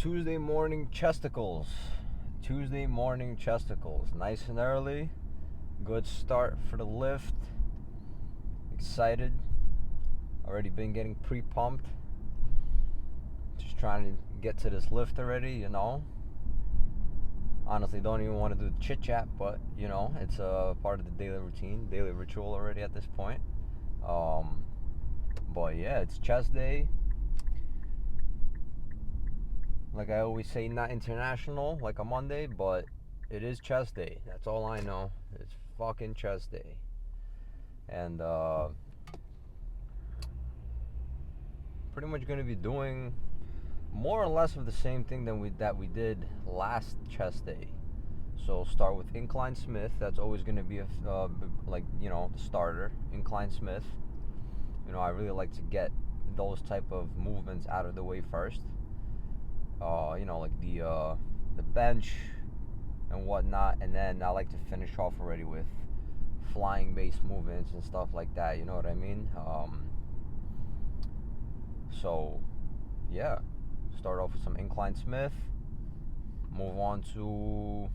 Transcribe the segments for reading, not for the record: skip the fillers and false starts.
Tuesday morning chesticles. Tuesday morning chesticles. Nice and early. Good start for the lift. Excited. Already been getting pre-pumped. Just trying to get to this lift already. Honestly, don't even want to do the chit chat, but it's a part of the daily routine, daily ritual already at this point. But yeah, it's chest day. Like I always say, not international like a Monday, but it is chest day. That's all I know. It's fucking chest day. And pretty much going to be doing more or less of the same thing that we did last chest day. So start with incline Smith. That's always going to be a the starter, incline Smith. I really like to get those type of movements out of the way first. Like the bench and whatnot, and then I like to finish off already with flying base movements and stuff like that. You know what I mean? So yeah, start off with some incline Smith. Move on to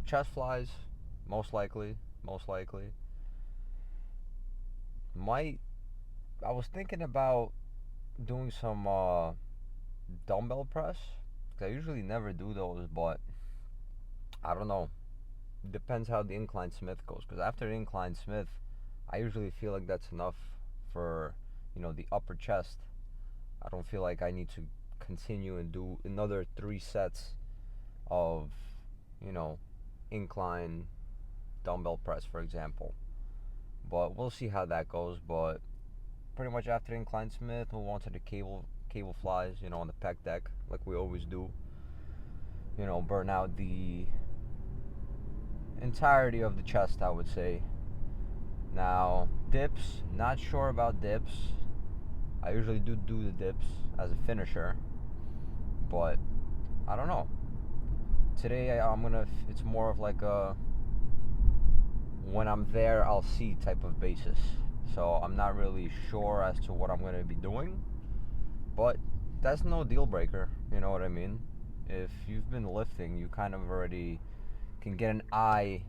chest flies, most likely. I was thinking about doing some dumbbell press. 'Cause I usually never do those, but I don't know. Depends how the incline Smith goes. Because after the incline Smith, I usually feel like that's enough for the upper chest. I don't feel like I need to continue and do another 3 sets of incline dumbbell press, for example. But we'll see how that goes. But pretty much after incline Smith, we'll move on to the cable flies, on the pec deck, like we always do. Burn out the entirety of the chest, I would say. Now, dips, not sure about dips. I usually do the dips as a finisher, but I don't know. Today it's more of like a when I'm there I'll see type of basis. So I'm not really sure as to what I'm going to be doing, but that's no deal breaker, you know what I mean? If you've been lifting, you kind of already can get an eye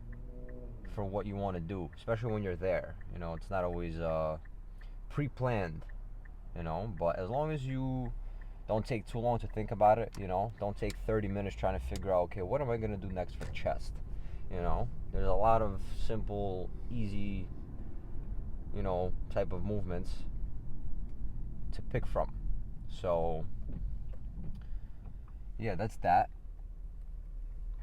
for what you want to do, especially when you're there. It's not always pre-planned, but as long as you don't take too long to think about it, don't take 30 minutes trying to figure out, okay, what am I going to do next for chest? There's a lot of simple, easy, type of movements to pick from. So, yeah, that's that.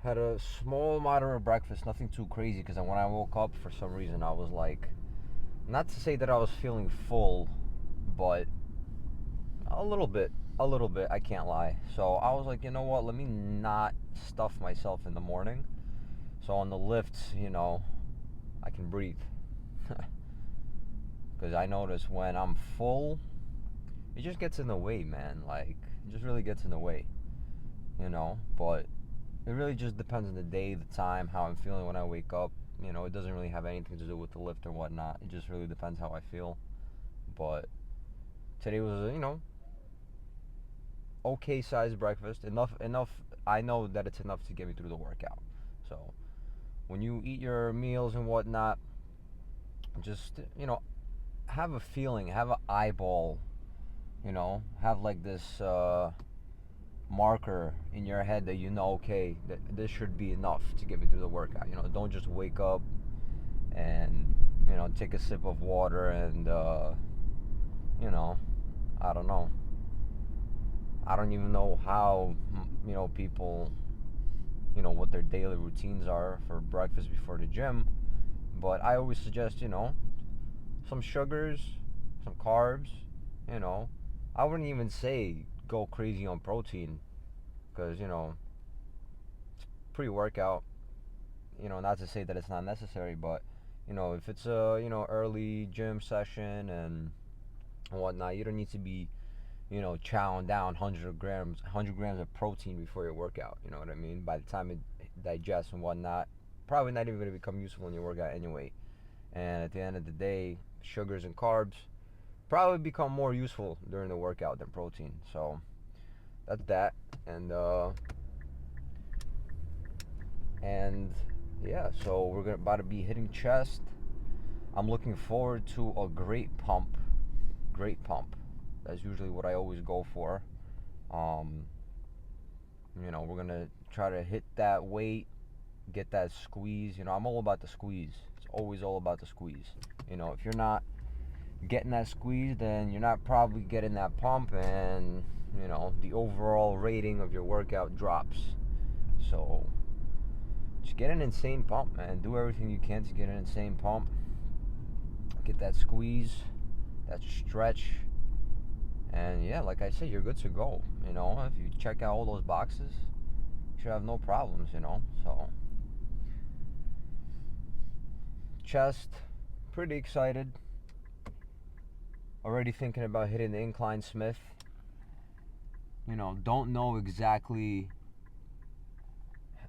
Had a small, moderate breakfast, nothing too crazy, because when I woke up, for some reason, I was like, not to say that I was feeling full, but a little bit, I can't lie. So I was like, you know what, let me not stuff myself in the morning. So on the lifts, I can breathe. Because I notice when I'm full, it just gets in the way, man. Like, it just really gets in the way, But it really just depends on the day, the time, how I'm feeling when I wake up. It doesn't really have anything to do with the lift or whatnot. It just really depends how I feel. But today was, okay sized breakfast. Enough. I know that it's enough to get me through the workout. So when you eat your meals and whatnot, just have a feeling, have an eyeball, have like this marker in your head that okay, that this should be enough to get me through the workout. Don't just wake up and take a sip of water and I don't know. I don't even know how people what their daily routines are for breakfast before the gym, but I always suggest some sugars, some carbs. you know I wouldn't even say go crazy on protein, because it's pre-workout. Not to say that it's not necessary, but if it's a early gym session and whatnot, you don't need to be chowing down 100 grams of protein before your workout. You know what I mean? By the time it digests and whatnot, probably not even going to become useful in your workout anyway. And at the end of the day, sugars and carbs probably become more useful during the workout than protein. So that's that. And and yeah, so we're about to be hitting chest. I'm looking forward to a great pump. Great pump. That's usually what I always go for. Um, we're gonna try to hit that weight, get that squeeze. I'm all about the squeeze. It's always all about the squeeze. If you're not getting that squeeze, then you're not probably getting that pump, and the overall rating of your workout drops. So just get an insane pump, man. Do everything you can to get an insane pump. Get that squeeze, that stretch, and yeah, like I said, you're good to go. If you check out all those boxes, you should have no problems. So chest, pretty excited. Already thinking about hitting the incline Smith. Don't know exactly,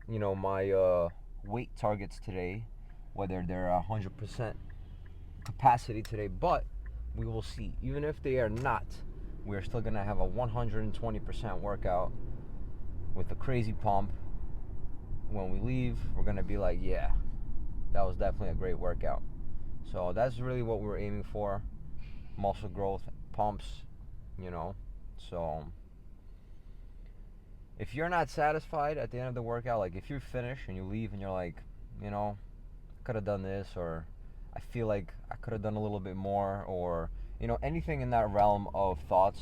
my weight targets today, whether they're 100% capacity today, but we will see. Even if they are not, we're still going to have a 120% workout with a crazy pump. When we leave, we're going to be like, yeah, that was definitely a great workout. So that's really what we're aiming for. Muscle growth, pumps, you know. So if you're not satisfied at the end of the workout, like if you finish and you leave and you're like, could have done this, or I feel like I could have done a little bit more, or anything in that realm of thoughts,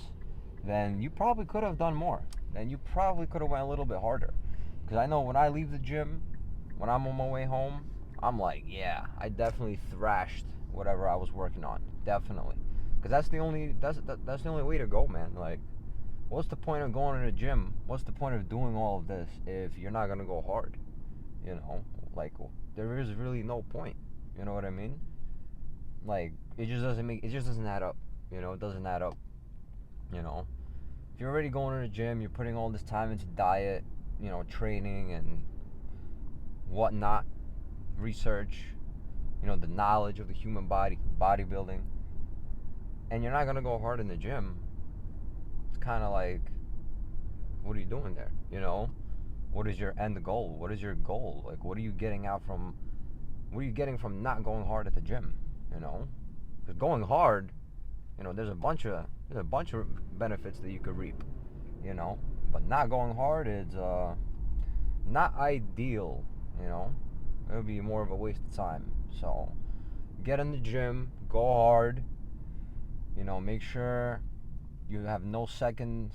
then you probably could have done more. Then you probably could have went a little bit harder. Because I know when I leave the gym, when I'm on my way home, I'm like, yeah, I definitely thrashed whatever I was working on. Definitely. Because that's the only way to go, man. Like, what's the point of going to the gym? What's the point of doing all of this if you're not gonna go hard? Like, there is really no point. You know what I mean? Like, it just doesn't add up. It doesn't add up. You know, if you're already going to the gym, you're putting all this time into diet, training and whatnot, research, the knowledge of the human body, bodybuilding, and you're not gonna go hard in the gym. It's kind of like, what are you doing there? What is your end goal? What is your goal? Like, what are you getting out from? What are you getting from not going hard at the gym? Because going hard, there's a bunch of benefits that you could reap. But not going hard is not ideal. You know, it would be more of a waste of time. So get in the gym, go hard. Make sure you have no second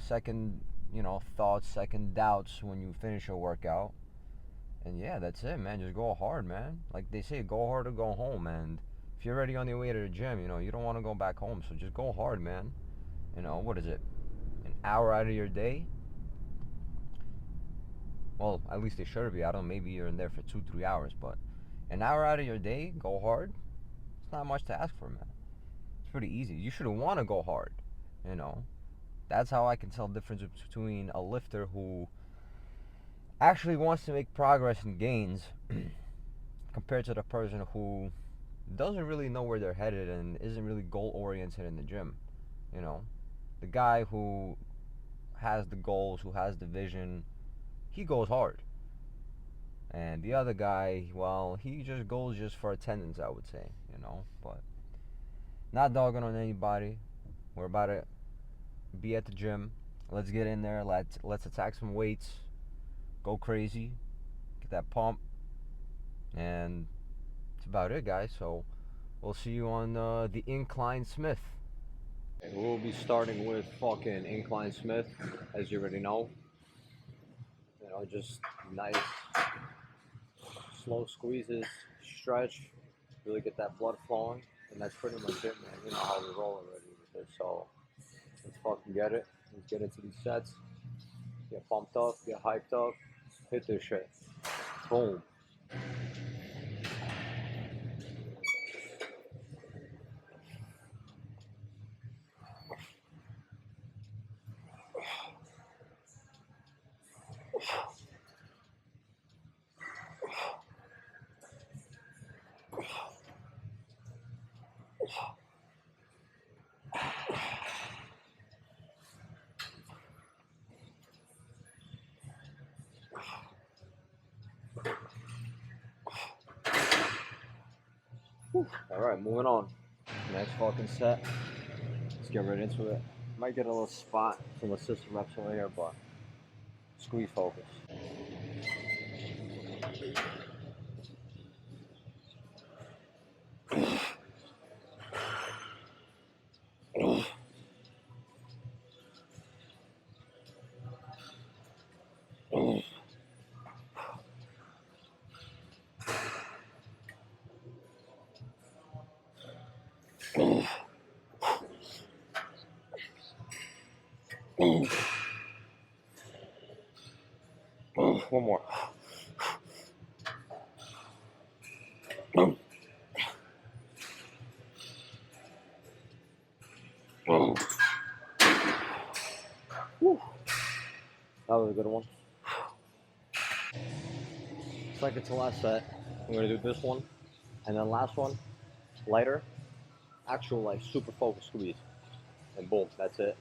thoughts, second doubts when you finish your workout. And yeah, that's it, man. Just go hard, man. Like they say, go hard or go home. And if you're already on your way to the gym, you don't want to go back home. So just go hard, man. What is it? An hour out of your day? Well, at least it should be. I don't know, maybe you're in there for 2, 3 hours, but an hour out of your day, go hard. It's not much to ask for, man. It's pretty easy. You should want to go hard. You know, that's how I can tell the difference between a lifter who actually wants to make progress and gains compared to the person who doesn't really know where they're headed and isn't really goal oriented in the gym. You know, the guy who has the goals, who has the vision, he goes hard. And the other guy, well, he just goes just for attendance, I would say, but not dogging on anybody. We're about to be at the gym. Let's get in there. Let's attack some weights. Go crazy. Get that pump. And that's about it, guys. So we'll see you on the Incline Smith. And we'll be starting with fucking Incline Smith, as you already know. Just nice, slow squeezes, stretch, really get that blood flowing. And that's pretty much it, man. You know how we roll already with this. So let's fucking get it. Let's get into these sets. Get pumped up, get hyped up, hit this shit. Boom. Alright, moving on. Next fucking set. Let's get right into it. Might get a little spot, some assist reps over here, but squeeze focus. One more. That was a good one. Second to last set. I'm gonna do this one, and then last one, lighter, actual like super focused squeeze, and boom, that's it.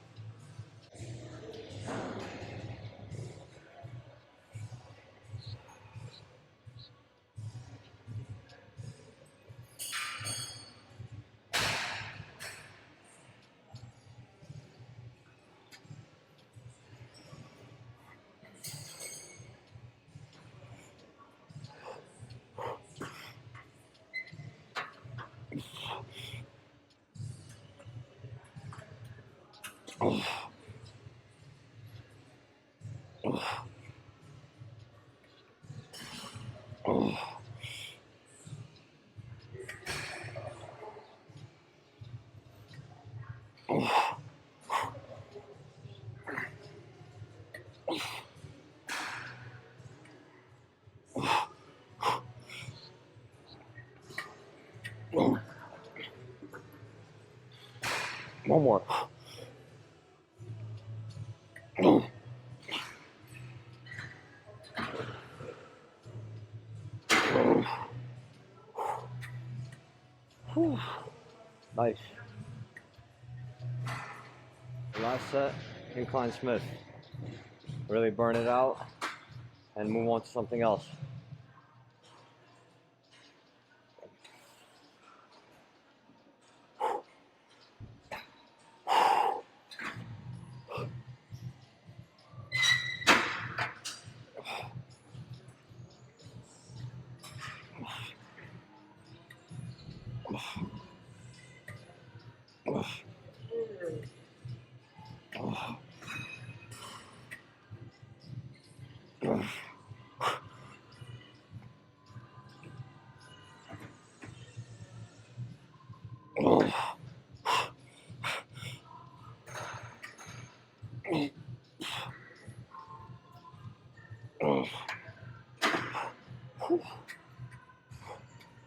One more. Nice. Last set, incline Smith. Really burn it out and move on to something else.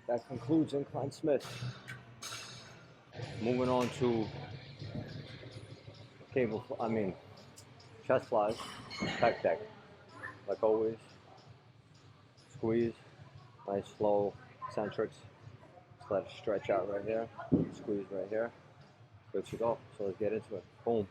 That concludes incline Smith. Moving on to chest flies, pec deck. Like always, squeeze, nice slow centrics. Just let it stretch out right here, squeeze right here. Good to go. So let's get into it. Boom.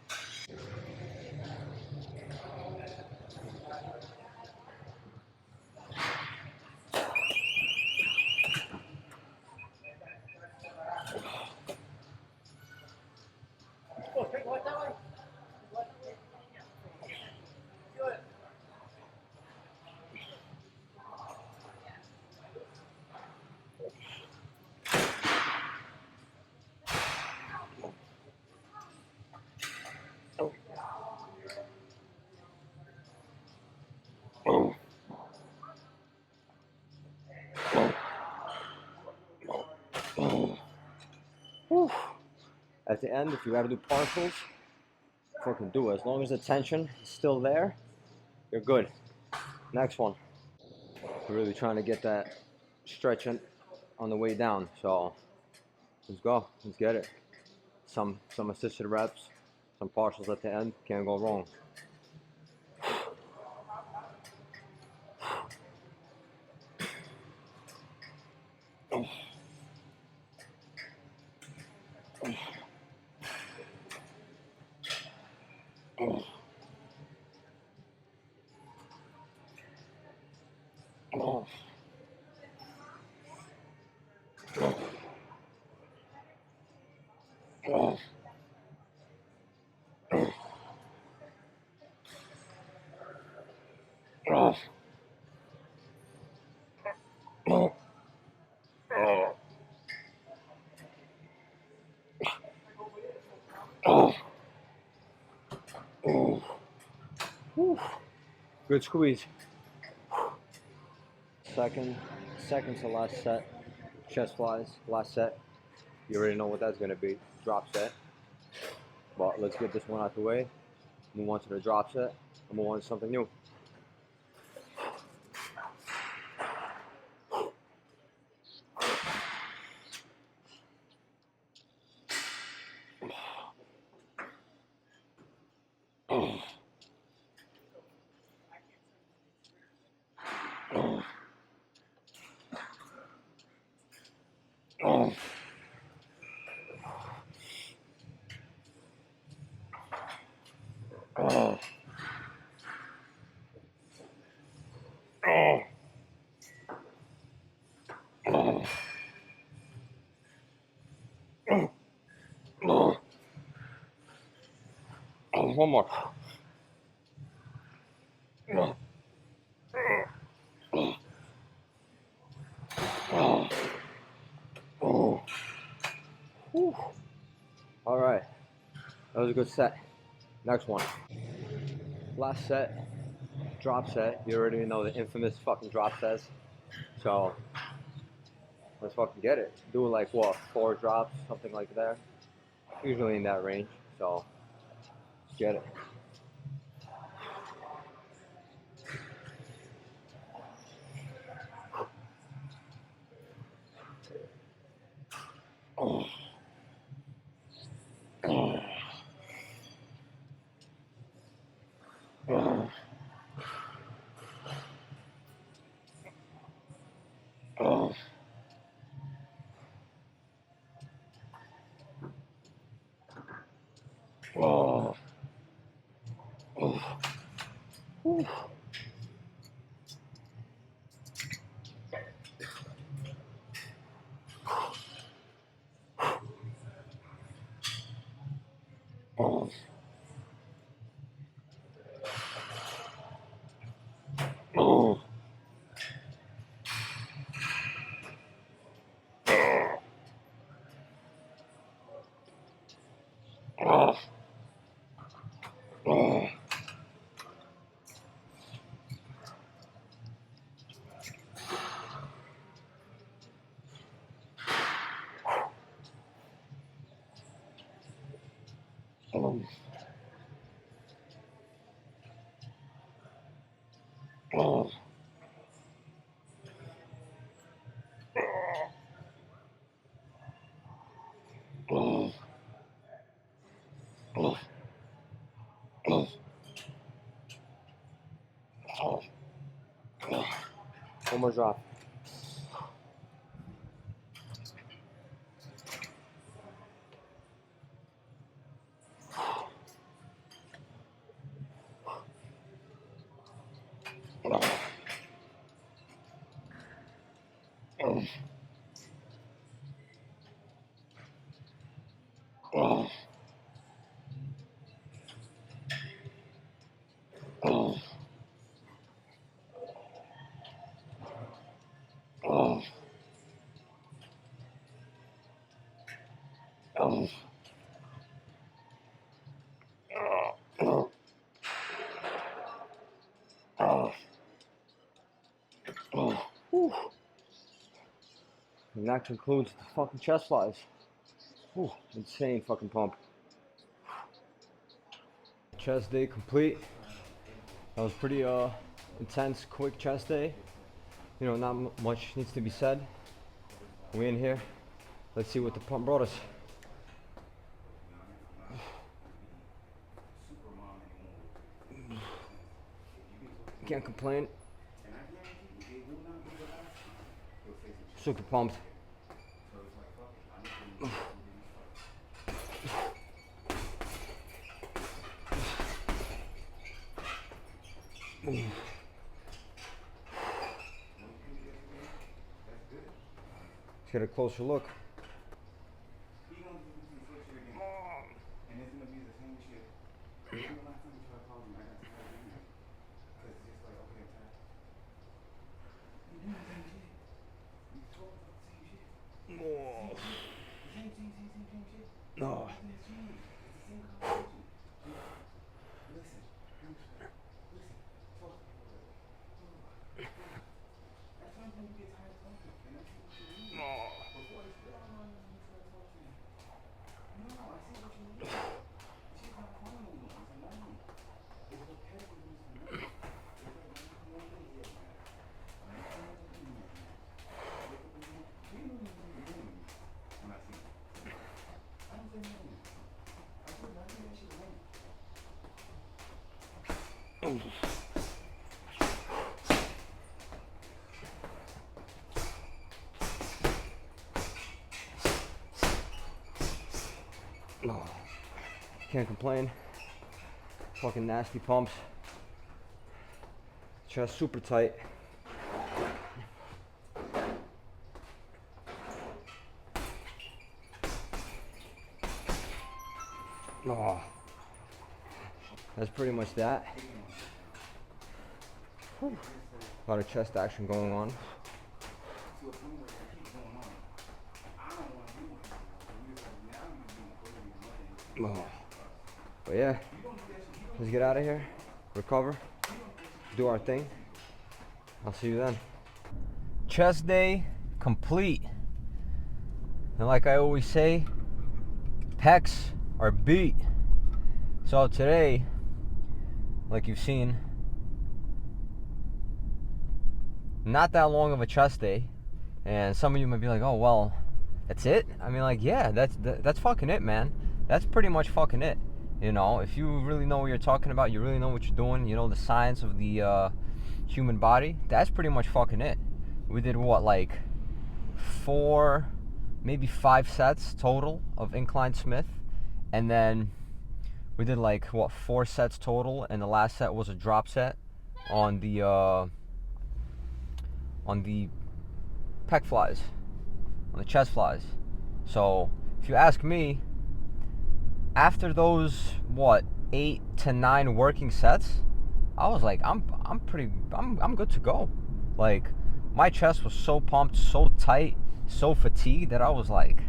At the end, if you gotta do partials, fucking do it. As long as the tension is still there, you're good. Next one. We're really trying to get that stretching on the way down. So let's go. Let's get it. Some assisted reps, some partials at the end. Can't go wrong. Good squeeze. Second to last set. Chest flies, last set. You already know what that's gonna be. Drop set. But let's get this one out the way. Move on to the drop set. And move on to something new. One more. All right, that was a good set. Next one. Last set, drop set. You already know the infamous fucking drop sets. So let's fucking get it. Do like what, 4 drops, something like that. Usually in that range. So let's get it. One more drop. And that concludes the fucking chest flies. Whew, insane fucking pump. Chest day complete. That was pretty intense, quick chest day. You know, not much needs to be said. We in here. Let's see what the pump brought us. Can't complain. Super pumped. Let's get a closer look. Oh, can't complain. Fucking nasty pumps. Chest super tight. Oh, that's pretty much that. Whew. A lot of chest action going on. Oh. But yeah, let's get out of here, recover, do our thing. I'll see you then. Chest day complete. And like I always say, pecs are beat. So today, like you've seen, not that long of a chest day. And some of you might be like, oh, well, that's it? I mean, like, yeah, that's fucking it, man. That's pretty much fucking it. You know, if you really know what you're talking about, you really know what you're doing, you know the science of the human body, that's pretty much fucking it. We did what, like 4, maybe 5 sets total of incline Smith, and then we did like what, 4 sets total, and the last set was a drop set on the pec flies, on the chest flies. So if you ask me, after those what, 8 to 9 working sets, I was like, I'm good to go. Like, my chest was so pumped, so tight, so fatigued that I was like,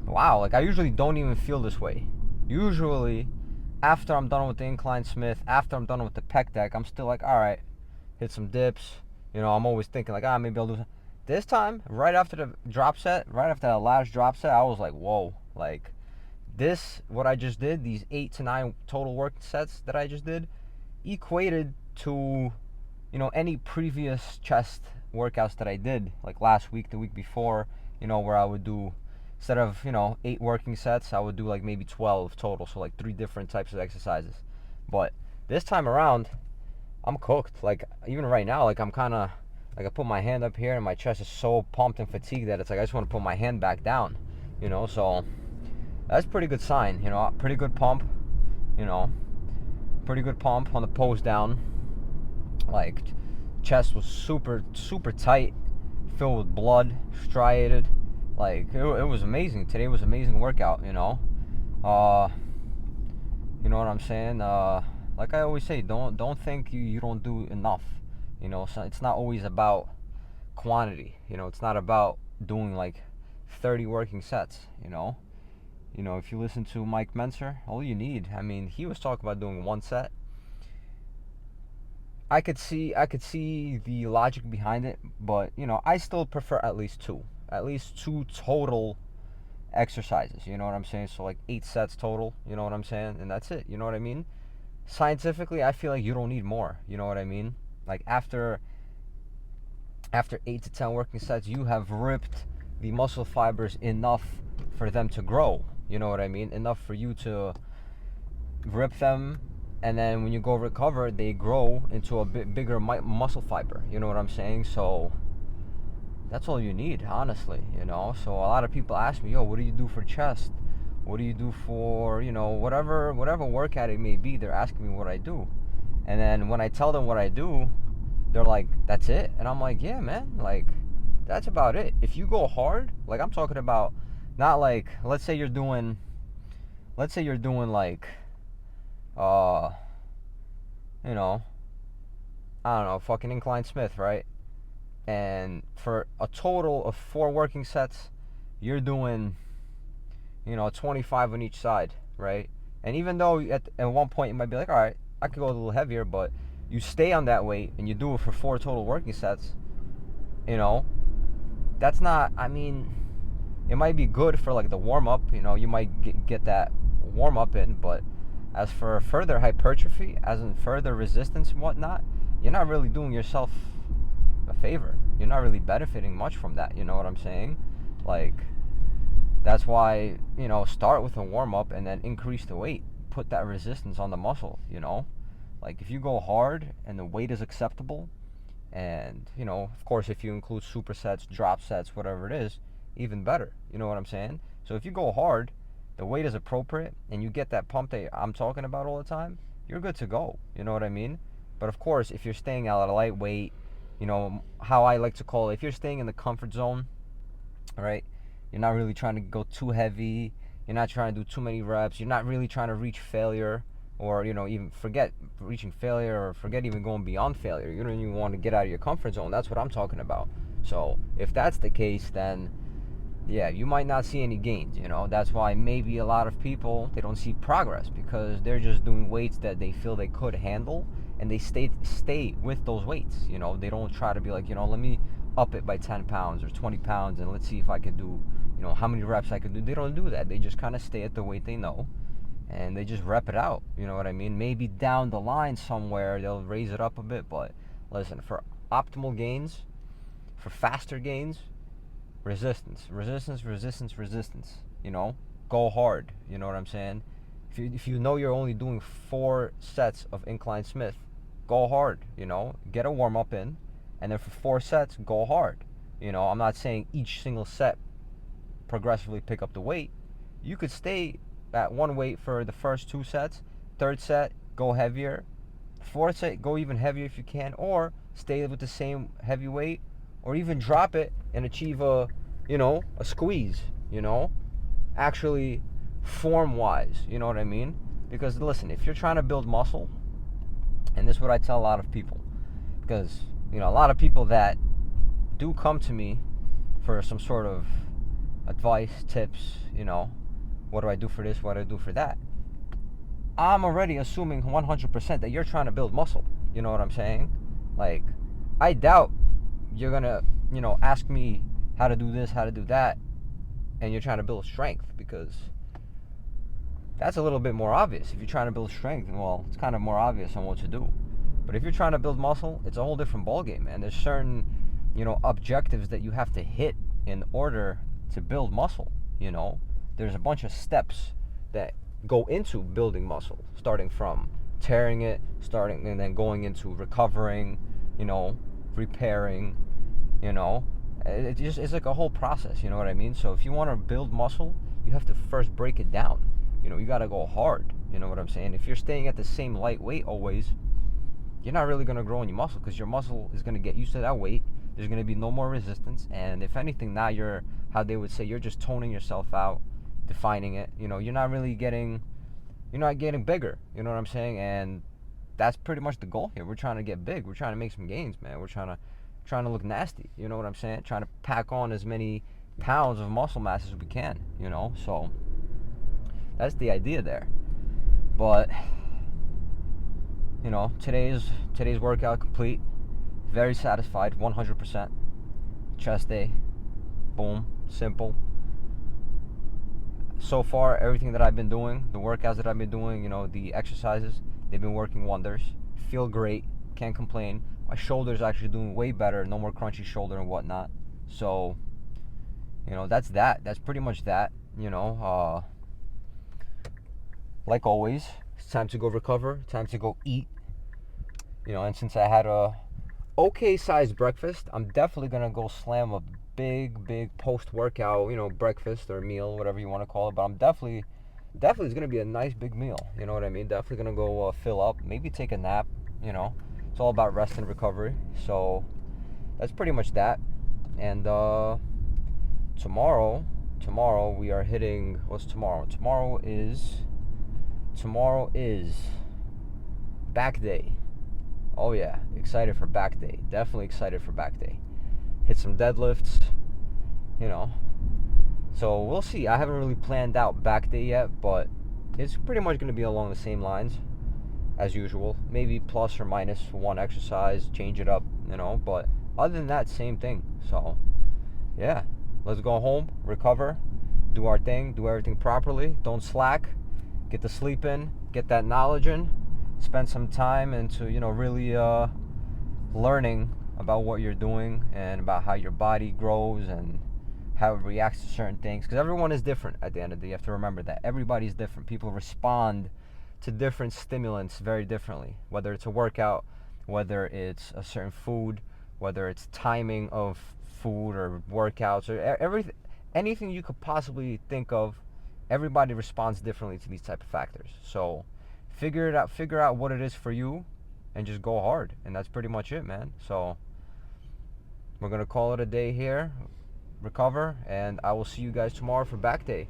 wow. Like, I usually don't even feel this way. Usually, after I'm done with the incline Smith, after I'm done with the pec deck, I'm still like, all right, hit some dips. You know, I'm always thinking like, maybe I'll do something. This time, right after the drop set, right after that last drop set, I was like, whoa, like, this, what I just did, these 8 to 9 total work sets that I just did, equated to, you know, any previous chest workouts that I did, like last week, the week before, you know, where I would do, instead of, you know, 8 working sets, I would do like maybe 12 total, so like 3 different types of exercises. But this time around, I'm cooked. Like, even right now, like, I'm kind of, like, I put my hand up here and my chest is so pumped and fatigued that it's like I just want to put my hand back down, you know. So that's a pretty good sign, you know. Pretty good pump, you know, pretty good pump on the pose down. Like, chest was super tight, filled with blood, striated. Like, it was amazing. Today was an amazing workout, you know. You know what I'm saying? Like I always say, don't think you don't do enough. You know, so it's not always about quantity. You know, it's not about doing like 30 working sets. You know, if you listen to Mike Menser, all you need, I mean, he was talking about doing 1 set. I could see the logic behind it, but you know, I still prefer at least 2 total exercises. You know what I'm saying? So like 8 sets total. You know what I'm saying? And that's it. You know what I mean? Scientifically, I feel like you don't need more. You know what I mean? Like, after 8 to 10 working sets, you have ripped the muscle fibers enough for them to grow. You know what I mean? Enough for you to rip them, and then when you go recover, they grow into a bit bigger muscle fiber. You know what I'm saying? So that's all you need, honestly. You know. So a lot of people ask me, yo, what do you do for chest? What do you do for, you know, whatever workout it may be? They're asking me what I do. And then when I tell them what I do, they're like, that's it? And I'm like, yeah, man, like, that's about it. If you go hard, like, I'm talking about, not like, let's say you're doing like, you know, I don't know, fucking incline Smith, right? And for a total of 4 working sets, you're doing, you know, 25 on each side, right? And even though at one point you might be like, all right, I could go a little heavier, but you stay on that weight and you do it for 4 total working sets, You know, that's not, I mean, it might be good for like the warm up, you might get that warm up in, but as for further hypertrophy, as in further resistance and whatnot, you're not really doing yourself a favor. You're not really benefiting much from that, you know what I'm saying? Like, that's why, start with a warm up and then increase the weight. Put that resistance on the muscle, Like, if you go hard and the weight is acceptable, and, of course, if you include supersets, drop sets, whatever it is, even better. You know what I'm saying? So if you go hard, the weight is appropriate, and you get that pump that I'm talking about all the time, you're good to go. You know what I mean? But of course, if you're staying at a lightweight, how I like to call it, if you're staying in the comfort zone, right? You're not really trying to go too heavy. You're not trying to do too many reps. You're not really trying to reach failure, or even forget reaching failure, or forget even going beyond failure. You don't even want to get out of your comfort zone. That's what I'm talking about. So if that's the case, then yeah, you might not see any gains. That's why maybe a lot of people, they don't see progress, because they're just doing weights that they feel they could handle, and they stay with those weights. They don't try to be like, let me up it by 10 pounds or 20 pounds and let's see if I can do, how many reps I can do. They don't do that. They just kind of stay at the weight they know, and they just rep it out. You know what I mean? Maybe down the line somewhere they'll raise it up a bit, but listen, for optimal gains, for faster gains, resistance. Go hard. You know what I'm saying? If you know you're only doing 4 sets of incline Smith, go hard. Get a warm up in, and then for 4 sets, go hard. I'm not saying each single set progressively pick up the weight. You could stay at one weight for the first 2 sets. Third set, go heavier. Fourth set, go even heavier if you can, or stay with the same heavy weight, or even drop it and achieve a squeeze, actually form wise, you know what I mean? Because listen, if you're trying to build muscle, and this is what I tell a lot of people, because a lot of people that do come to me for some sort of advice, tips, what do I do for this, what do I do for that, I'm already assuming 100% that you're trying to build muscle. You know what I'm saying? Like, I doubt you're gonna ask me how to do this, how to do that, and you're trying to build strength, because that's a little bit more obvious. If you're trying to build strength, well, it's kind of more obvious on what to do. But if you're trying to build muscle, it's a whole different ballgame, man. There's certain objectives that you have to hit in order to build muscle. There's a bunch of steps that go into building muscle, starting from tearing it, and then going into recovering, repairing, it's like a whole process. You know what I mean? So if you want to build muscle, you have to first break it down. You got to go hard. You know what I'm saying? If you're staying at the same light weight always, you're not really going to grow any muscle, because your muscle is going to get used to that weight. There's going to be no more resistance, and if anything, now you're, how they would say, you're just toning yourself out, defining it. You're not getting bigger. You know what I'm saying? And that's pretty much the goal here. We're trying to get big. We're trying to make some gains, man. We're trying to look nasty. You know what I'm saying? Trying to pack on as many pounds of muscle mass as we can. So that's the idea there. But today's workout complete. Very satisfied, 100%. Chest day, boom, simple. So far, everything that I've been doing, the workouts that I've been doing, the exercises, they've been working wonders. Feel great, can't complain. My shoulder's actually doing way better, no more crunchy shoulder and whatnot. So, that's that. That's pretty much that. Like always, it's time to go recover, time to go eat. And since I had a okay sized breakfast, I'm definitely gonna go slam a big post-workout, breakfast or meal, whatever you want to call it. But I'm definitely it's gonna be a nice big meal. You know what I mean? Definitely gonna go fill up, maybe take a nap. It's all about rest and recovery. So that's pretty much that. And tomorrow we are hitting. What's tomorrow? Tomorrow is back day. Oh yeah, excited for back day. Definitely excited for back day. Hit some deadlifts, So we'll see. I haven't really planned out back day yet, but it's pretty much going to be along the same lines as usual. Maybe plus or minus one exercise, change it up, but Other than that, same thing. So yeah, let's go home, recover, do our thing, do everything properly, don't slack, get the sleep in, get that knowledge in, spend some time into, really learning about what you're doing and about how your body grows and how it reacts to certain things, because everyone is different. At the end of the day, you have to remember that everybody's different. People respond to different stimulants very differently, whether it's a workout, whether it's a certain food, whether it's timing of food or workouts, or everything, anything you could possibly think of. Everybody responds differently to these type of factors. So figure it out, figure out what it is for you, and just go hard. And that's pretty much it, man. So we're gonna call it a day here, recover, and I will see you guys tomorrow for back day.